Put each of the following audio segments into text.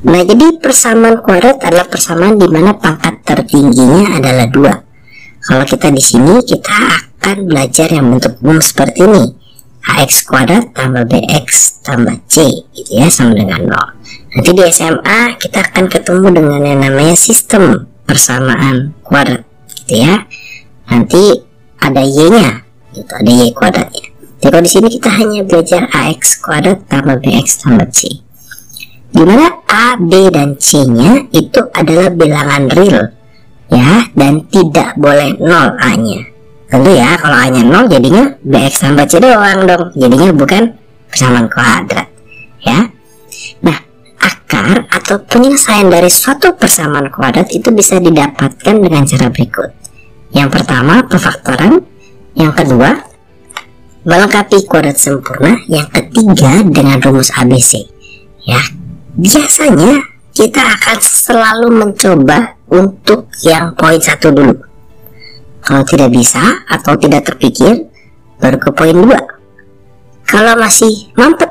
Nah, jadi persamaan kuadrat adalah persamaan di mana pangkat tertingginya adalah 2. Kalau kita di sini, kita akan belajar yang bentuk umum seperti ini. AX kuadrat tambah BX tambah C, gitu ya, sama dengan 0. Nanti di SMA kita akan ketemu dengan yang namanya sistem persamaan kuadrat, gitu ya. Nanti ada Y-nya, gitu, ada Y kuadratnya. Jadi kalau di sini kita hanya belajar AX kuadrat tambah BX tambah C. Dimana A, B, dan C-nya itu adalah bilangan real, ya, dan tidak boleh 0 A-nya. Tentu ya, kalau A-nya 0 jadinya BX tambah C doang dong, jadinya bukan persamaan kuadrat, ya. Nah, akar atau penyelesaian dari suatu persamaan kuadrat itu bisa didapatkan dengan cara berikut. Yang pertama, pemfaktoran. Yang kedua, melengkapi kuadrat sempurna. Yang ketiga, dengan rumus ABC, ya. Biasanya kita akan selalu mencoba untuk yang poin 1 dulu. Kalau tidak bisa atau tidak terpikir, baru ke poin 2. Kalau masih mampet,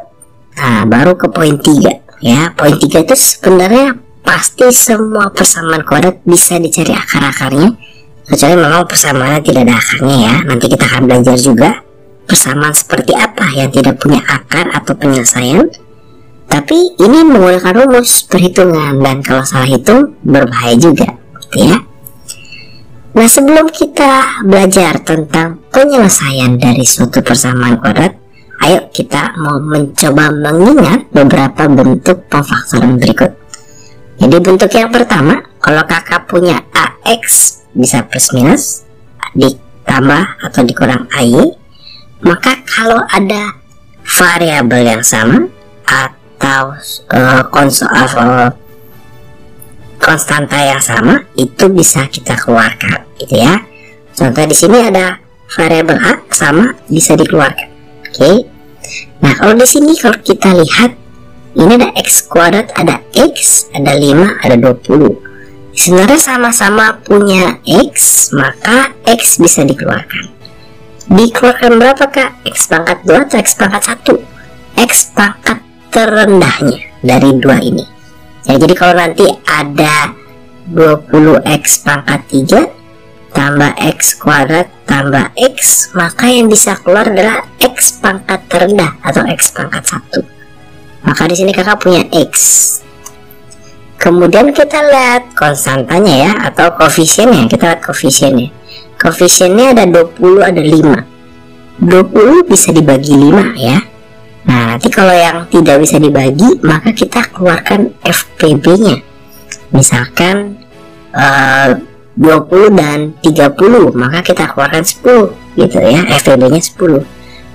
nah baru ke poin 3, ya. Poin 3 itu sebenarnya pasti semua persamaan kuadrat bisa dicari akar-akarnya, kecuali memang persamaannya tidak ada akarnya, ya. Nanti kita akan belajar juga persamaan seperti apa yang tidak punya akar atau penyelesaian. Tapi ini menggunakan rumus perhitungan, dan kalau salah hitung berbahaya juga, gitu ya. Nah, sebelum kita belajar tentang penyelesaian dari suatu persamaan kuadrat, ayo kita mau mencoba mengingat beberapa bentuk pemfaktoran berikut. Jadi bentuk yang pertama, kalau kakak punya AX bisa plus minus, ditambah atau dikurang AY, maka kalau ada variabel yang sama atau konstanta yang sama, itu bisa kita keluarkan, gitu ya. Contoh di sini ada variabel A sama, bisa dikeluarkan. Oke. Nah, kalau di sini kalau kita lihat, ini ada X kuadrat, ada X, ada 5, ada 20. Sebenarnya sama-sama punya X, maka X bisa dikeluarkan. Dikeluarkan berapa, Kak? X pangkat 2 atau X pangkat 1? X pangkat terendahnya dari 2 ini. Ya, jadi kalau nanti ada 20x pangkat 3 tambah x kuadrat tambah x, maka yang bisa keluar adalah x pangkat terendah atau x pangkat 1. Maka di sini kakak punya x. Kemudian kita lihat konstantanya, ya, atau koefisiennya. Kita lihat koefisiennya. Koefisiennya ada 20, ada 5. 20 bisa dibagi 5, ya. Nah, nanti kalau yang tidak bisa dibagi, maka kita keluarkan FPB-nya. Misalkan 20 dan 30, maka kita keluarkan 10, gitu ya, FPB-nya 10.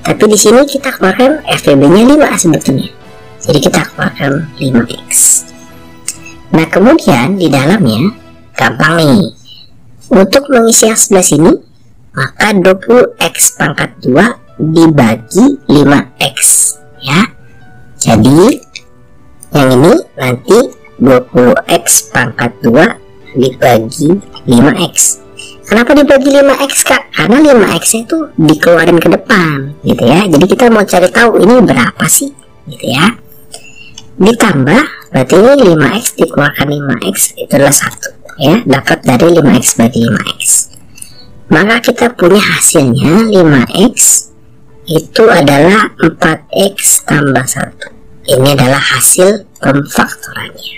Tapi di sini kita keluarkan FPB-nya 5 sebetulnya. Jadi kita keluarkan 5x. Nah, kemudian di dalamnya gampang nih. Untuk mengisi yang sebelah sini, maka 20x pangkat 2 dibagi 5x, ya. Jadi yang ini nanti 20x pangkat 2 dibagi 5x. Kenapa dibagi 5x, Kak? Karena 5x itu dikeluarin ke depan, gitu ya. Jadi kita mau cari tahu ini berapa sih, gitu ya. Ditambah, berarti ini 5x dikeluarkan 5x itu adalah 1, ya. Dapat dari 5x bagi 5x. Maka kita punya hasilnya 5x itu adalah 4x tambah 1. Ini adalah hasil pemfaktorannya.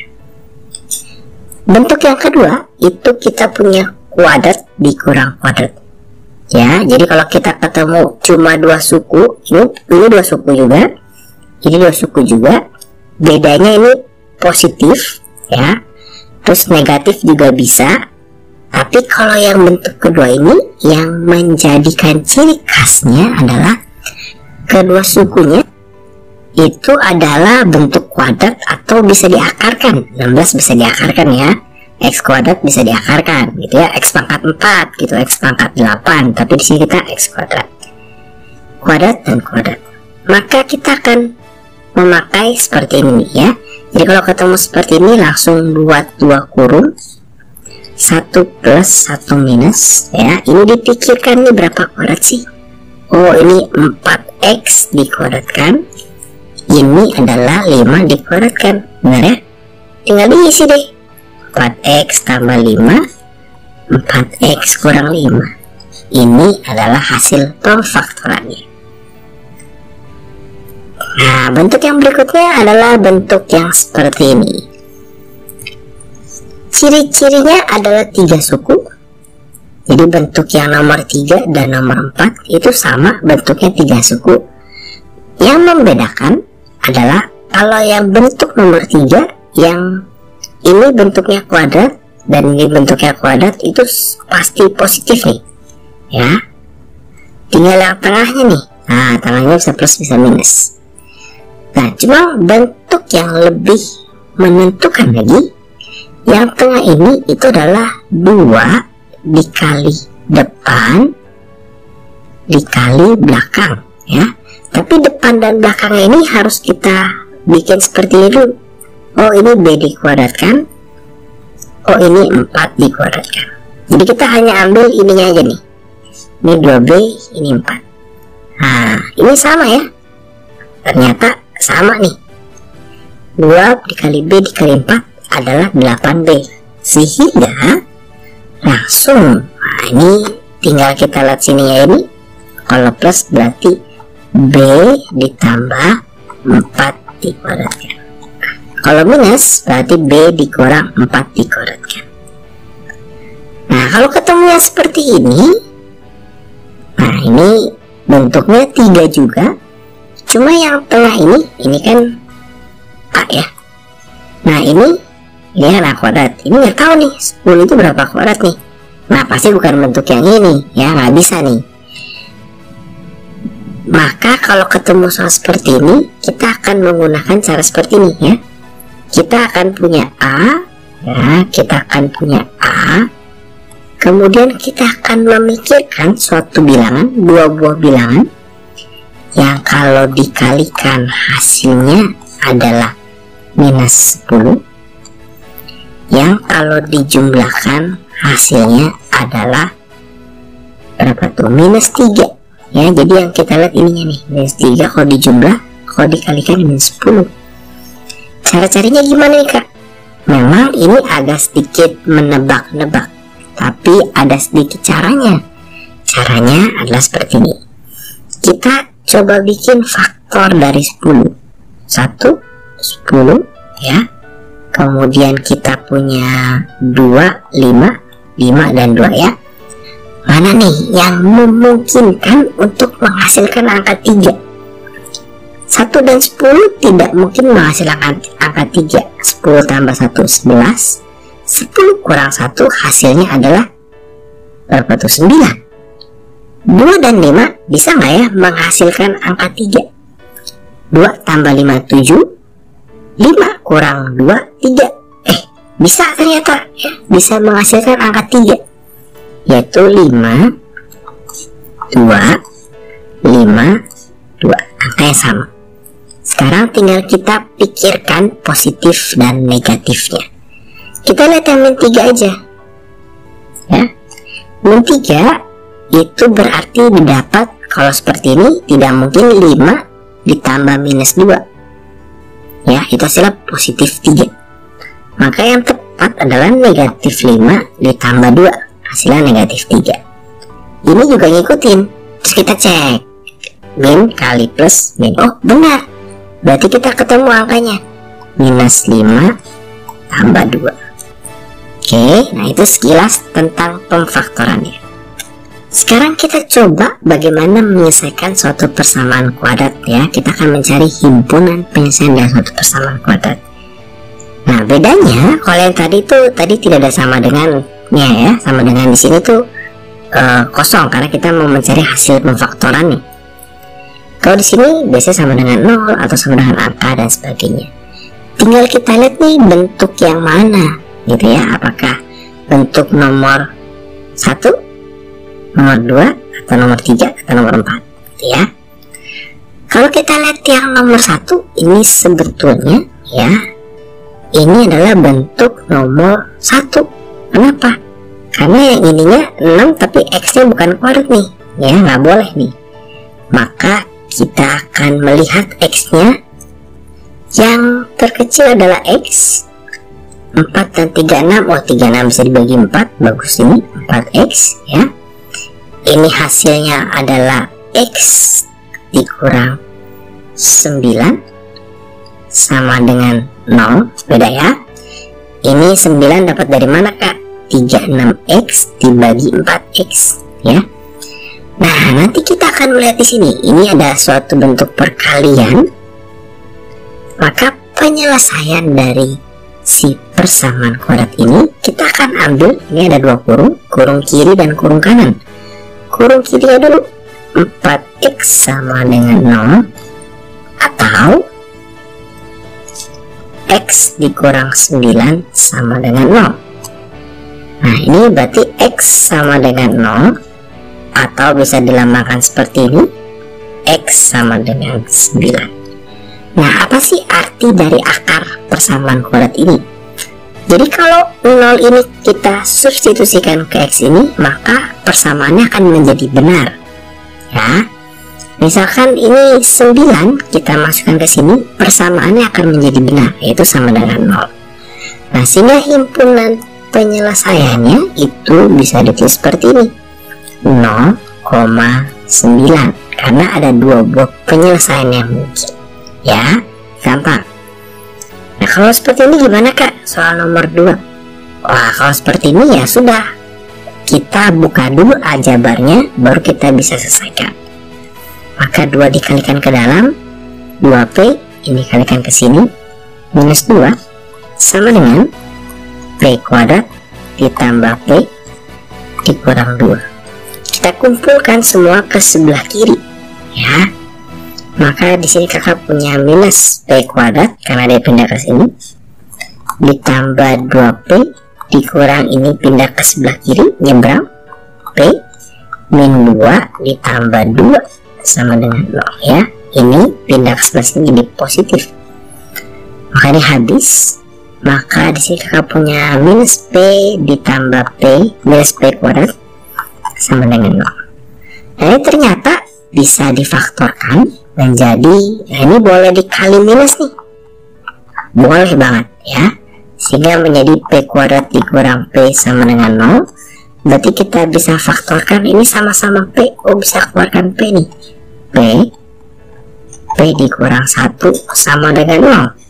Bentuk yang kedua, itu kita punya kuadrat dikurang kuadrat. Ya, jadi kalau kita ketemu cuma 2 suku, ini 2 suku juga, ini 2 suku juga, bedanya ini positif, ya. Terus negatif juga bisa, Tapi kalau yang bentuk kedua ini, yang menjadikan ciri khasnya adalah kedua sukunya itu adalah bentuk kuadrat atau bisa diakarkan. 16 bisa diakarkan ya, X kuadrat bisa diakarkan gitu ya, X pangkat 4 gitu, X pangkat 8, tapi di sini kita X kuadrat dan kuadrat. Maka kita akan memakai seperti ini ya. Jadi kalau ketemu seperti ini langsung buat 2 kurung, 1 plus 1 minus ya. Ini dipikirkan nih berapa kuadrat sih? Oh, ini 4x dikuadratkan, ini adalah 5 dikuadratkan, benar ya? Tinggal diisi deh, 4x tambah 5, 4x kurang 5. Ini adalah hasil pemfaktorannya. Nah, bentuk yang berikutnya adalah bentuk yang seperti ini. Ciri-cirinya adalah 3 suku. Jadi bentuk yang nomor 3 dan nomor 4 itu sama, bentuknya 3 suku. Yang membedakan adalah kalau yang bentuk nomor 3, yang ini bentuknya kuadrat dan ini bentuknya kuadrat, itu pasti positif nih ya. Tinggal yang tengahnya nih, nah tengahnya bisa plus bisa minus. Nah, cuma bentuk yang lebih menentukan lagi, yang tengah ini itu adalah 2 dikali depan dikali belakang ya. Tapi depan dan belakangnya ini harus kita bikin seperti ini dulu. Oh, ini B dikuadratkan, oh ini 4 dikuadratkan. Jadi kita hanya ambil ininya aja nih, ini 2B, ini 4. Nah, ini sama ya, ternyata sama nih, 2 dikali B dikali 4 adalah 8B, sehingga langsung, nah ini tinggal kita lihat sini ya, ini kalau plus berarti B ditambah 4 dikuadratkan, kalau minus berarti B dikurang 4 dikuadratkan. Nah, kalau ketemunya seperti ini, nah ini bentuknya 3 juga, cuma yang tengah ini kan A ya. Nah ini anak kuadrat, ini nggak tahu nih 10 itu berapa kuadrat nih. Nah pasti bukan bentuk yang ini ya, nggak bisa nih. Maka kalau ketemu soal seperti ini, kita akan menggunakan cara seperti ini ya. Kita akan punya A ya, kita akan punya A, kemudian kita akan memikirkan suatu bilangan, 2 buah bilangan yang kalau dikalikan hasilnya adalah minus 10, yang kalau dijumlahkan hasilnya adalah berapa tuh? Minus 3 ya. Jadi yang kita lihat ininya nih, minus 3 kalau dijumlah, kalau dikalikan minus 10. Cara carinya gimana nih kak? Memang ini agak sedikit menebak-nebak, tapi ada sedikit caranya. Caranya adalah seperti ini. Kita coba bikin faktor dari 10. 1, 10 ya. Kemudian kita punya 2, 5 dan 2 ya. Mana nih yang memungkinkan untuk menghasilkan angka 3? 1 dan 10 tidak mungkin menghasilkan angka 3. 10 tambah 1, 11. 10 kurang 1 hasilnya adalah berapa tuh? 9. 2 dan 5 bisa nggak ya menghasilkan angka 3? 2 tambah 5, 7. 5 kurang 2, 3. Bisa ternyata ya, bisa menghasilkan angka 3, yaitu 5, 2, 5, 2. Angka yang sama. Sekarang tinggal kita pikirkan positif dan negatifnya. Kita lihat yang min 3 aja ya. Min 3 itu berarti didapat, kalau seperti ini tidak mungkin 5 ditambah minus 2 ya, itu hasilnya positif 3. Maka yang tepat adalah negatif 5 ditambah 2, hasilnya negatif 3. Ini juga ngikutin, terus kita cek min kali plus min, oh benar, berarti kita ketemu angkanya minus 5 tambah 2. Oke, nah itu sekilas tentang pemfaktorannya. Sekarang kita coba bagaimana menyelesaikan suatu persamaan kuadrat ya. Kita akan mencari himpunan penyelesaian dari suatu persamaan kuadrat. Nah bedanya kalau yang tadi tidak ada sama dengan kuadratnya ya, sama dengan di sini tuh kosong karena kita mau mencari hasil pemfaktoran nih. Kalau di sini biasanya sama dengan 0 atau sama dengan angka dan sebagainya. Tinggal kita lihat nih bentuk yang mana gitu ya, apakah bentuk nomor 1, nomor 2, atau nomor 3, atau nomor 4 gitu ya. Kalau kita lihat yang nomor 1 ini sebetulnya ya, ini adalah bentuk nomor 1. Kenapa? Karena yang ininya 6 tapi X nya bukan kuadrat nih ya, nggak boleh nih. Maka kita akan melihat X nya yang terkecil adalah X 4 dan 36. Oh, 36 bisa dibagi 4, bagus, ini 4X ya. Ini hasilnya adalah X dikurang 9 sama dengan 0, beda ya. Ini 9 dapat dari mana kak? 36X dibagi 4X ya. Nah, nanti kita akan melihat di sini. Ini ada suatu bentuk perkalian. Maka penyelesaian dari si persamaan kuadrat ini kita akan ambil, ini ada dua kurung, kurung kiri dan kurung kanan. Kurung kirinya dulu, 4X sama dengan 0 atau X dikurang 9 sama dengan 0. Nah, ini berarti X sama dengan 0, atau bisa dilambangkan seperti ini, X sama dengan 9. Nah, apa sih arti dari akar persamaan kuadrat ini? Jadi kalau 0 ini kita substitusikan ke X ini, maka persamaannya akan menjadi benar ya. Misalkan ini 9 kita masukkan ke sini, persamaannya akan menjadi benar, yaitu sama dengan 0. Nah, sehingga himpunan penyelesaiannya itu bisa ditulis seperti ini, 0,9, karena ada dua buah penyelesaian yang mungkin ya, gampang. Nah, kalau seperti ini gimana kak soal nomor 2? Wah, kalau seperti ini ya sudah, kita buka dulu aljabarnya baru kita bisa selesaikan. Maka 2 dikalikan ke dalam 2P, ini kalikan ke sini, minus 2 sama dengan P kuadrat ditambah P dikurang 2. Kita kumpulkan semua ke sebelah kiri ya. Maka di sini kakak punya minus P kuadrat karena dia pindah ke sini, ditambah 2P dikurang ini pindah ke sebelah kiri, nyebrang, P min 2 ditambah 2 sama dengan 0 ya. Ini pindah ke sebelah sini jadi positif, maka ini habis. Maka di sini kakak punya minus P ditambah P minus P kuadrat sama dengan 0. Nah, ini ternyata bisa difaktorkan menjadi, nah ini boleh dikali minus nih, boleh banget ya, sehingga menjadi P kuadrat dikurang P sama dengan 0. Berarti kita bisa faktorkan ini sama-sama P. Oh, bisa keluarkan P nih, P dikurang 1 sama dengan 0.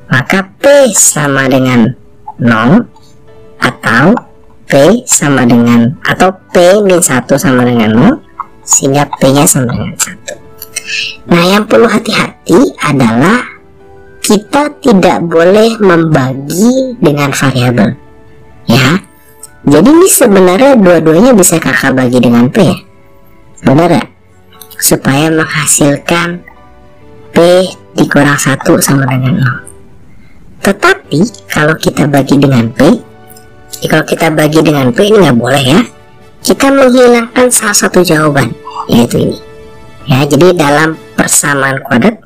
Maka P sama dengan 0 atau P sama dengan, atau P min 1 sama dengan 0, sehingga P nya sama dengan 1. Nah, yang perlu hati-hati adalah kita tidak boleh membagi dengan variabel ya. Jadi ini sebenarnya dua-duanya bisa kakak bagi dengan P ya, benar gak? Supaya menghasilkan P dikurang 1 sama dengan 0. Tetapi kalau kita bagi dengan P, kalau kita bagi dengan P ini nggak boleh ya. Kita menghilangkan salah satu jawaban, yaitu ini ya. Jadi dalam persamaan kuadrat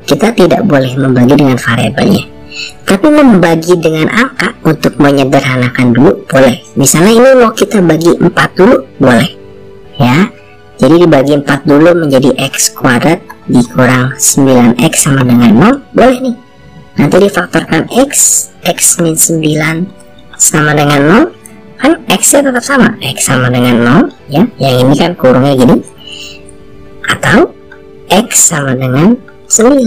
kita tidak boleh membagi dengan variabelnya, tapi membagi dengan angka untuk menyederhanakan dulu boleh. Misalnya ini mau kita bagi 4 dulu boleh ya. Jadi dibagi 4 dulu menjadi X kuadrat dikurang 9X sama dengan 0, boleh nih. Nanti difaktorkan X min 9 sama dengan 0, kan X nya tetap sama, X sama dengan 0 ya. Yang ini kan kurungnya gini, atau X sama dengan 9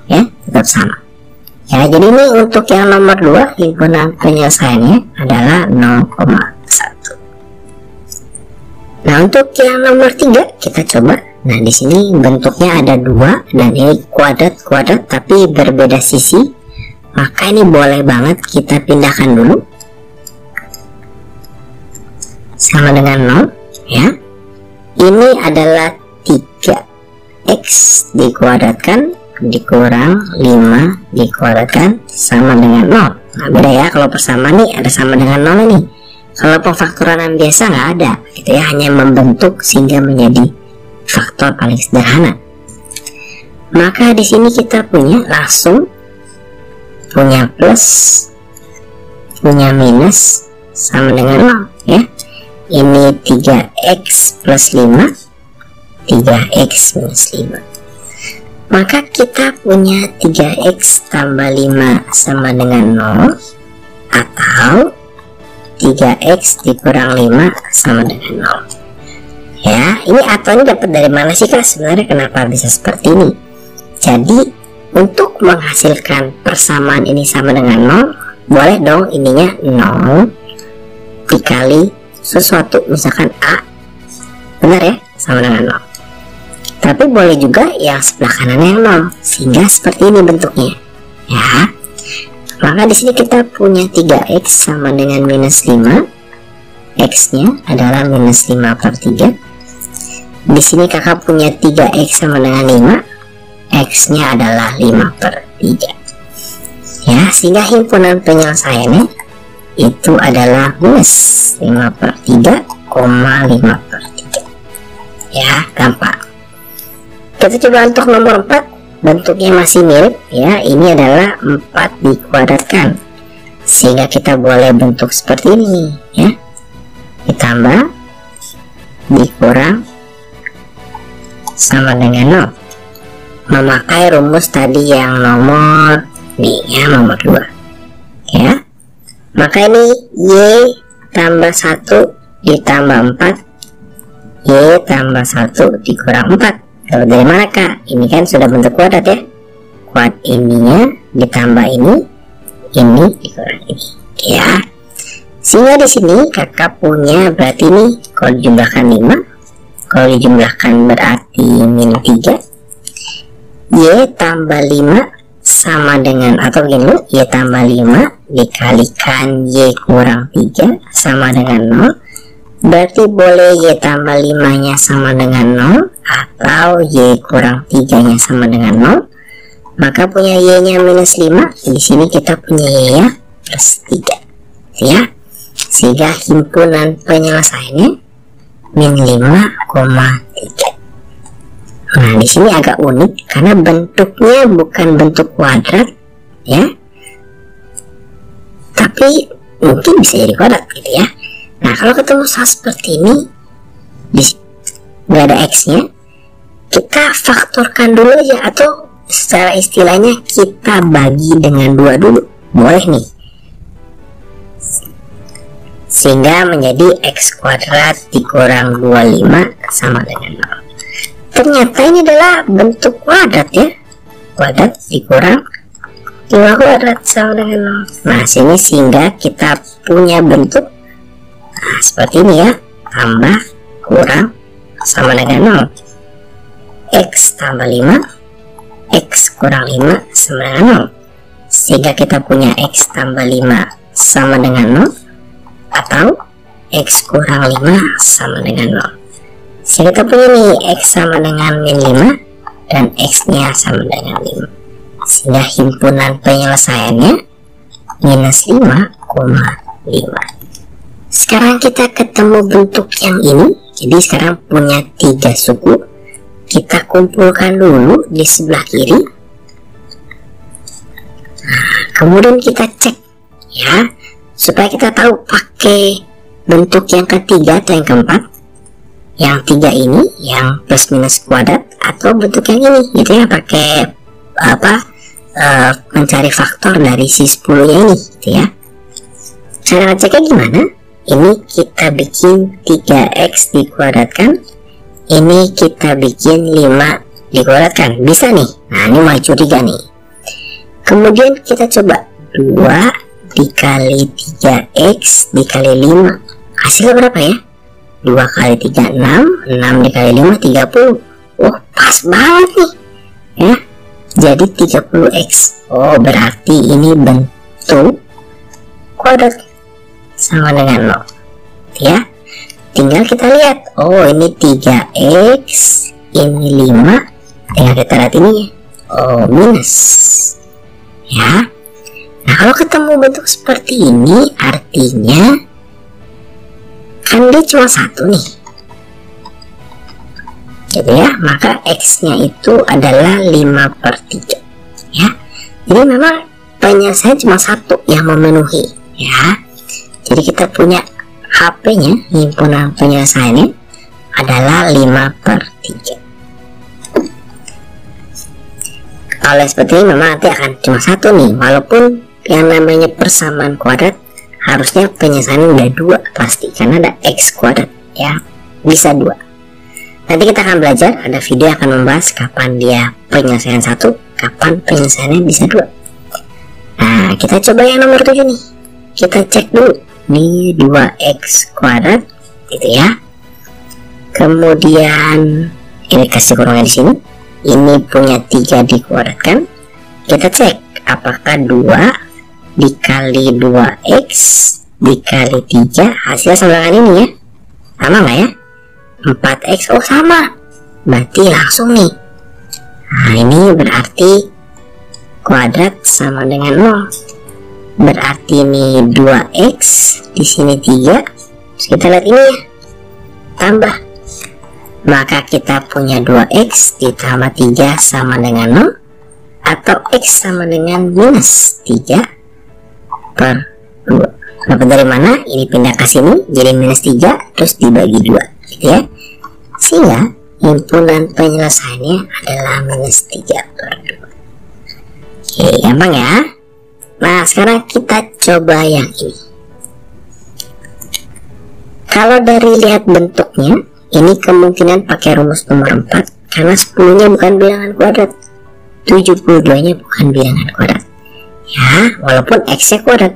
ya, tetap sama ya. Jadi ini untuk yang nomor 2 himpunan penyelesaiannya adalah 0,1. Nah, untuk yang nomor 3 kita coba. Nah, di sini bentuknya ada 2 dan ini kuadrat tapi berbeda sisi. Maka ini boleh banget kita pindahkan dulu. sama dengan 0 ya. Ini adalah 3x dikuadratkan dikurang 5 dikuadratkan sama dengan 0. Nah beda ya, kalau persamaan nih ada sama dengan 0 ini. Kalau pemfaktoran biasa nggak ada gitu ya, hanya membentuk sehingga menjadi faktor paling sederhana. Maka di sini kita punya langsung punya plus punya minus sama dengan 0 ya. Ini 3x plus 5 3x minus 5. Maka kita punya 3x tambah 5 sama dengan 0 atau 3x dikurang 5 sama dengan 0 ya. Ini atau ini dapat dari mana sih Kak? Sebenarnya kenapa bisa seperti ini? Jadi untuk menghasilkan persamaan ini sama dengan 0, boleh dong ininya 0 dikali sesuatu, misalkan A, benar ya, sama dengan 0. Tapi boleh juga yang sebelah kanannya yang 0, sehingga seperti ini bentuknya ya. Maka di sini kita punya 3x sama dengan minus 5, x nya adalah minus 5 per 3. Di sini kakak punya 3x sama dengan 5, x nya adalah 5 per 3 ya, sehingga himpunan penyelesaiannya itu adalah minus 5 per 3, 5 per 3 ya, gampang. Kita coba untuk nomor 4, bentuknya masih mirip ya. Ini adalah 4 dikuadratkan, sehingga kita boleh bentuk seperti ini ya, ditambah dikurang sama dengan 0, memakai rumus tadi yang nomor B ya, nomor 2 ya. Maka ini y tambah 1 ditambah 4, y tambah 1 dikurang 4. Kalau dari mana Kak? Ini kan sudah bentuk kuadrat ya. Kuadrat ininya ditambah ini dikurang ini ya. Sehingga di sini kakak punya berarti ini kalau dijumlahkan 5, kalau dijumlahkan berarti min 3, y tambah 5 sama dengan, atau begini, y tambah 5 dikalikan y kurang 3 sama dengan 0. Berarti boleh y tambah 5 nya sama dengan 0 atau y kurang 3 nya sama dengan 0. Maka punya y nya minus 5. Di sini kita punya y nya plus 3 ya. Sehingga himpunan penyelesaiannya min 5,3. Nah di sini agak unik karena bentuknya bukan bentuk kuadrat ya, tapi mungkin bisa jadi kuadrat gitu ya. Nah kalau ketemu hal seperti ini, nggak ada x nya, kita faktorkan dulu aja, atau secara istilahnya kita bagi dengan 2 dulu, boleh nih, sehingga menjadi x kuadrat dikurang 25 sama dengan 0. Ternyata ini adalah bentuk kuadrat ya, kuadrat dikurang 5 kuadrat sama dengan 0. Nah sini sehingga kita punya bentuk seperti ini ya, tambah kurang sama dengan 0, x tambah 5, x kurang 5 sama dengan 0, sehingga kita punya x tambah 5 sama dengan 0 atau x kurang 5 sama dengan 0, sehingga kita punya nih x sama dengan min 5 dan x nya sama dengan 5, sehingga himpunan penyelesaiannya minus 5,5. Sekarang kita ketemu bentuk yang ini, jadi sekarang punya 3 suku. Kita kumpulkan dulu di sebelah kiri. Nah, kemudian kita cek ya, supaya kita tahu pakai bentuk yang ketiga atau yang keempat. Yang 3 ini, yang plus minus kuadrat, atau bentuk yang ini gitu ya, pakai mencari faktor dari si 10 nya ini gitu ya. Cara ceknya gimana? Ini kita bikin 3x dikuadratkan, ini kita bikin 5 dikuadratkan, bisa nih. Nah ini maju 3 nih. Kemudian kita coba 2 dikali 3x dikali 5, hasilnya berapa ya? 2 kali 3 6, 6 dikali 5 30. Oh pas banget nih ya, jadi 30x. Oh berarti ini bentuk kuadrat sama dengan 0 ya. tinggal kita lihat, oh ini 3x, ini 5, tinggal kita lihat ininya, oh minus ya. Nah kalau ketemu bentuk seperti ini artinya kan dia cuma satu nih gitu ya, maka x nya itu adalah 5/3 ya. Jadi memang penyelesaian cuma satu yang memenuhi ya. Jadi kita punya HP nya, himpunan penyelesaiannya adalah 5/3. Kalau seperti ini memang nanti akan cuma satu nih, walaupun yang namanya persamaan kuadrat harusnya penyelesaiannya udah 2 pasti, karena ada x kuadrat ya, bisa 2. Nanti kita akan belajar, ada video yang akan membahas kapan dia penyelesaian 1, kapan penyelesaiannya bisa 2. Nah kita coba yang nomor 7 nih, kita cek dulu nih 2x kuadrat gitu ya. Kemudian ini kasih kurangnya di sini, ini punya 3 dikuadratkan. Kita cek apakah 2 dikali 2x dikali 3 hasilnya sama dengan ini ya, sama nggak ya? 4x, oh sama, berarti langsung nih. Nah ini berarti kuadrat sama dengan 0. Berarti ini 2x, di sini 3. Terus kita lihat ini ya, tambah. Maka kita punya 2x ditambah 3 sama dengan 0, atau x sama dengan minus 3/2. Dapat dari mana? Ini pindah ke sini jadi minus 3 terus dibagi 2 gitu ya. Sehingga himpunan penyelesaiannya adalah minus 3/2. Oke, gampang ya. Nah sekarang kita coba yang ini. Kalau dari lihat bentuknya, ini kemungkinan pakai rumus nomor 4, karena 10 nya bukan bilangan kuadrat, 72 nya bukan bilangan kuadrat ya, walaupun x nya kuadrat.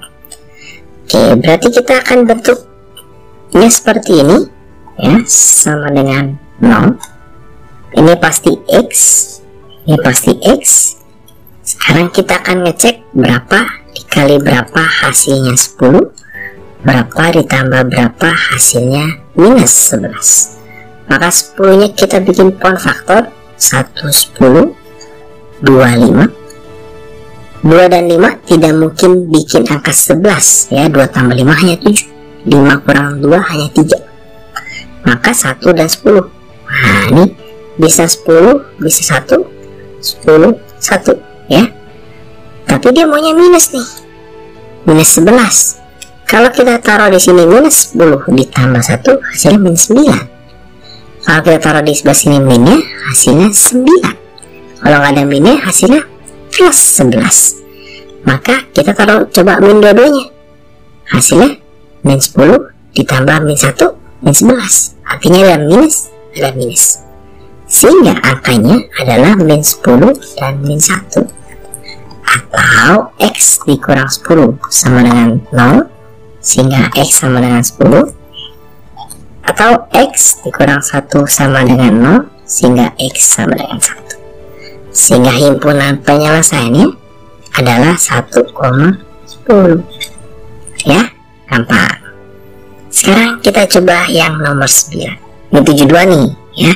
Oke, berarti kita akan bentuknya seperti ini ya, sama dengan 0. Ini pasti x, ini pasti x. Sekarang kita akan ngecek berapa dikali berapa hasilnya 10, berapa ditambah berapa hasilnya minus 11. Maka 10 nya kita bikin pound faktor 1, 10, 2, 5. 2 dan 5 tidak mungkin bikin angka 11 ya, 2 tambah 5 hanya 7, 5 kurang 2 hanya 3, maka 1 dan 10. Nah ini bisa 10, bisa 1, 10, 1 ya, tapi dia maunya minus nih, minus 11. Kalau kita taruh di sini minus 10 ditambah 1 hasilnya minus 9. Kalau kita taruh di sebelah sini minnya hasilnya 9. Kalau nggak ada minnya hasilnya plus 11. Maka kita taruh coba min dua-duanya, hasilnya min 10 ditambah min 1 min 11. Artinya ada minus, ada minus, sehingga angkanya adalah min 10 dan min 1. Atau x dikurang 10 sama dengan 0, sehingga x sama dengan 10. Atau x dikurang 1 sama dengan 0, sehingga x sama dengan 1. Sehingga himpunan penyelesaiannya adalah 1,10 ya, gampang. Sekarang kita coba yang nomor 9. Ini 72 nih ya,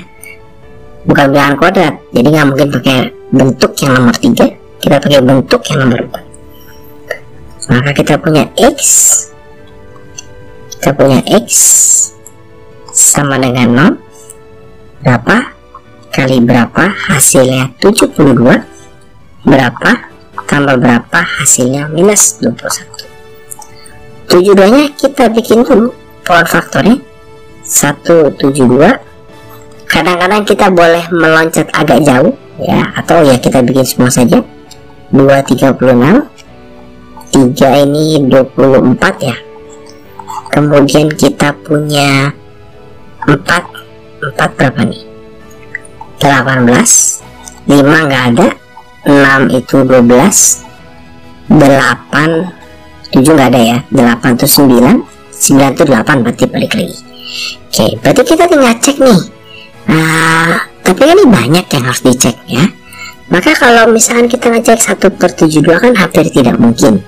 bukan bilangan kuadrat, jadi nggak mungkin pakai bentuk yang nomor 3. Kita pakai bentuk yang nomor 4. Maka kita punya x, sama dengan 0, berapa kali berapa hasilnya 72, berapa tambah berapa hasilnya minus 21. 72 nya kita bikin dulu power faktornya 172. Kadang-kadang kita boleh meloncat agak jauh ya, atau ya kita bikin semua saja. 2, 36, 3 ini 24 ya. Kemudian kita punya 4 berapa nih? 18, 5 nggak ada, 6 itu 12, 8, 7 nggak ada ya, 8 itu 9, 9 itu 8, berarti balik lagi. Oke, berarti kita tinggal cek nih. Tapi ini banyak yang harus dicek ya. Maka kalau misalkan kita ngecek 1/72 kan hampir tidak mungkin.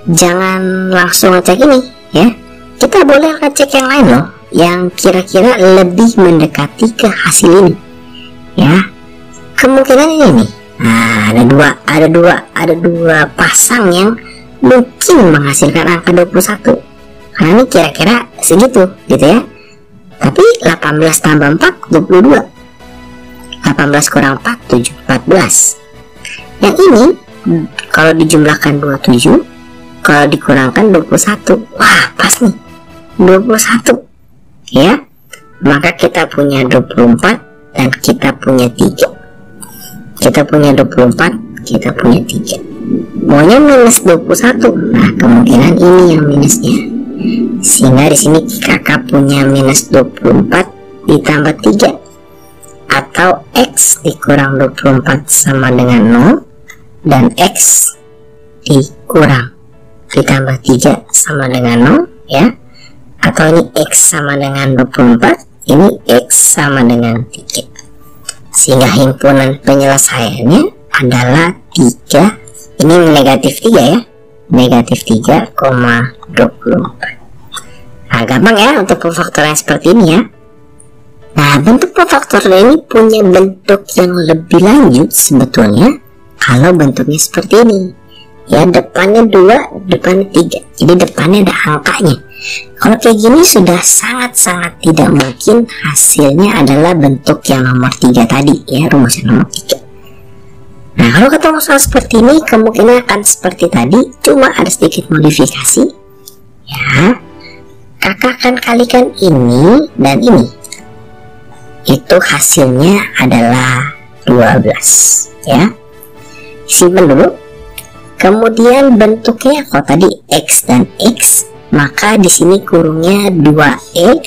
Jangan langsung ngecek ini ya. Kita boleh ngecek yang lain loh. yang kira-kira lebih mendekati ke hasil ini? Ya, kemungkinan ini nih. Nah, ada dua pasang yang mungkin menghasilkan angka 21. Karena ini kira-kira segitu gitu ya. Tapi 18 tambah 4 22. 18 kurang 4 7 14. Yang ini kalau dijumlahkan 27, kalau dikurangkan 21. Wah, pas nih. 21. Ya. Maka kita punya 24 dan kita punya 3. Kita punya 24, kita punya 3. Maunya minus 21. Nah, kemungkinan ini yang minusnya. Sehingga di sini kakak punya minus 24 ditambah 3, atau X dikurang 24 sama dengan 0, dan X dikurang ditambah 3 sama dengan 0 ya. Atau ini X sama dengan 24, ini X sama dengan 3. Sehingga himpunan penyelesaiannya adalah 3. Ini negatif 3 ya, negatif 3,24. Nah, gampang ya untuk pemfaktoran seperti ini ya. Nah, bentuk pemfaktoran ini punya bentuk yang lebih lanjut sebetulnya kalau bentuknya seperti ini ya, depannya 2, depannya 3, jadi depannya ada angkanya. Kalau kayak gini sudah sangat-sangat tidak mungkin hasilnya adalah bentuk yang nomor 3 tadi ya, rumusnya nomor 3. Nah, kalau ketemu soal seperti ini kemungkinan akan seperti tadi, cuma ada sedikit modifikasi ya. Kakak akan kalikan ini dan ini, itu hasilnya adalah 12 ya. Simpan dulu. Kemudian bentuknya kalau tadi X dan X, maka di sini kurungnya 2X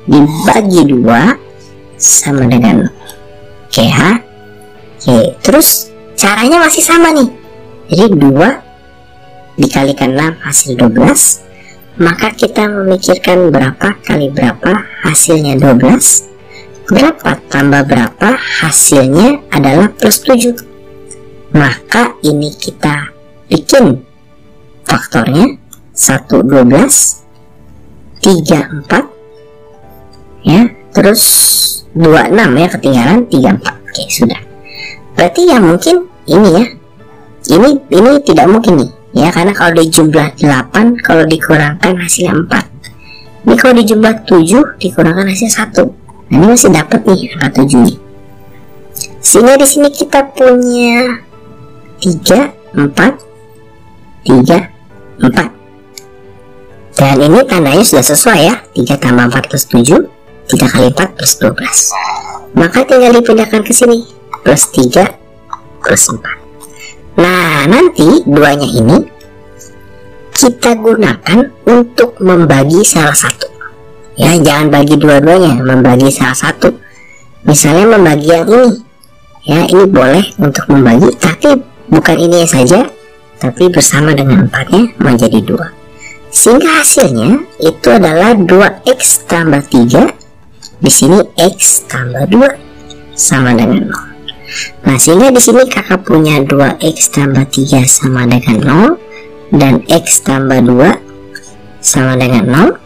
dibagi 2 sama dengan oke ya. Oke, terus caranya masih sama nih. Jadi 2 dikalikan 6 hasil 12. Maka kita memikirkan berapa kali berapa hasilnya 12. Berapa tambah berapa hasilnya adalah plus 7. Maka ini kita bikin faktornya 1 12 3 4 ya, terus 2 6 ya, ketinggalan 3 4. Oke, sudah. Berarti ya mungkin ini ya, ini tidak mungkin nih ya, karena kalau dijumlah 8 kalau dikurangkan hasilnya 4. Ini kalau dijumlah 7 dikurangkan hasilnya 1. Nah, ini masih dapat nih angka 7 nih. Sehingga di sini kita punya 3 4 3 4. Dan ini tandanya sudah sesuai ya. 3 tambah 4 plus 7, 3 kali 4 plus 12. Maka tinggal dipindahkan ke sini, plus 3 plus 4. Nah, nanti duanya ini kita gunakan untuk membagi salah satu. Ya, jangan bagi dua-duanya, membagi salah satu. Misalnya membagi yang ini. Ya, ini boleh untuk membagi, tapi bukan ini saja, tapi bersama dengan 4-nya menjadi 2. Sehingga hasilnya itu adalah 2x tambah 3. Di sini x tambah 2 sama dengan 0. Nah, sehingga di sini kakak punya 2x tambah 3 sama dengan 0, dan x tambah 2 sama dengan 0,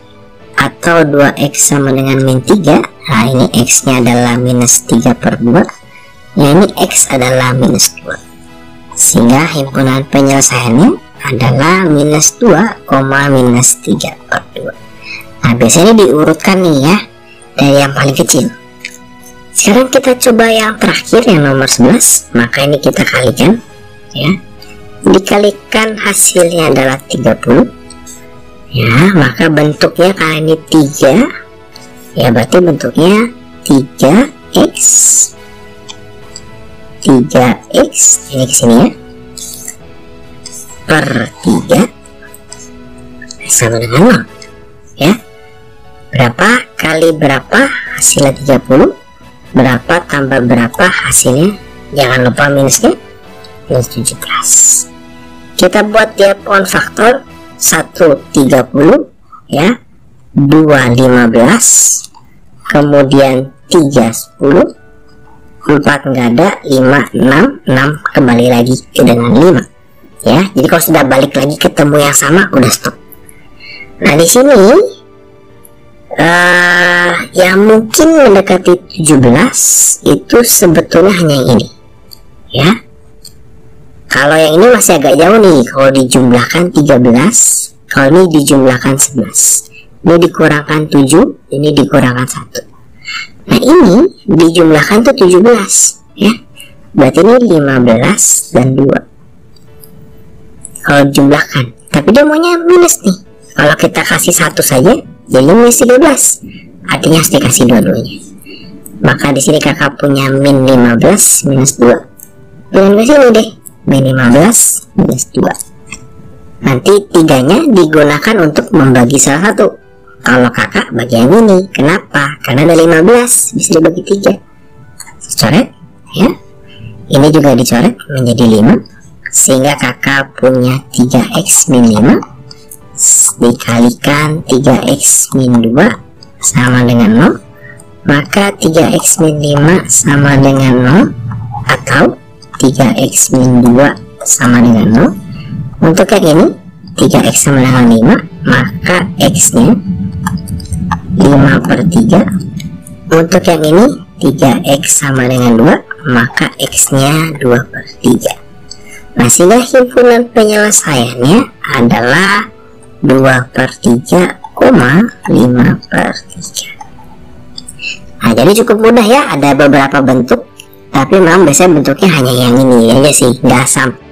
atau 2x sama dengan min 3. Nah, ini x nya adalah minus 3 per 2 ya, ini x adalah minus 2. Sehingga himpunan penyelesaiannya adalah minus 2, minus 3 per 2. Nah, biasanya diurutkan nih ya, dari yang paling kecil. Sekarang kita coba yang terakhir, yang nomor 11. Maka ini kita kalikan ya, dikalikan hasilnya adalah 30 ya. Maka bentuknya karena ini 3 ya, berarti bentuknya 3x ini kesini ya, per 3 sama dengan 0 ya. Berapa kali berapa hasilnya 30, berapa tambah berapa hasilnya, jangan lupa minusnya, minus 17. Kita buat dia pohon faktor. 1 30 ya, 2 15, kemudian 3 10, 4 nggak ada, 5 6 kembali lagi ke dengan 5 ya. Jadi kalau sudah balik lagi ketemu yang sama, udah stop. Nah, di sini yang mungkin mendekati 17 itu sebetulnya hanya yang ini, ya. Kalau yang ini masih agak jauh nih, kalau dijumlahkan 13, kalau ini dijumlahkan 11, ini dikurangkan 7, ini dikurangkan 1. Nah, ini dijumlahkan tuh 17, ya. Berarti ini 15 dan 2 kalau dijumlahkan, tapi dia maunya minus nih. Kalau kita kasih 1 saja jadi minus 13, artinya harus dikasih dua-duanya. Maka di sini kakak punya min 15 minus 2. Dengan ke sini deh, min 15 minus 2. Nanti 3-nya digunakan untuk membagi salah satu. Kalau kakak bagi yang ini, kenapa? Karena ada 15, bisa dibagi 3. Coret, ya. Ini juga dicoret menjadi 5, sehingga kakak punya 3x min 5 dikalikan 3x min 2 sama dengan 0. Maka 3x min 5 sama dengan 0, atau 3x min 2 sama dengan 0. Untuk yang ini 3x sama dengan 5, maka x nya 5/3. Untuk yang ini 3x sama dengan 2, maka x nya 2/3. Nah, sehingga himpunan penyelesaiannya adalah 2/3, 5/3. Nah, jadi cukup mudah ya, ada beberapa bentuk, tapi memang biasanya bentuknya hanya yang ini aja sih, nggak sampai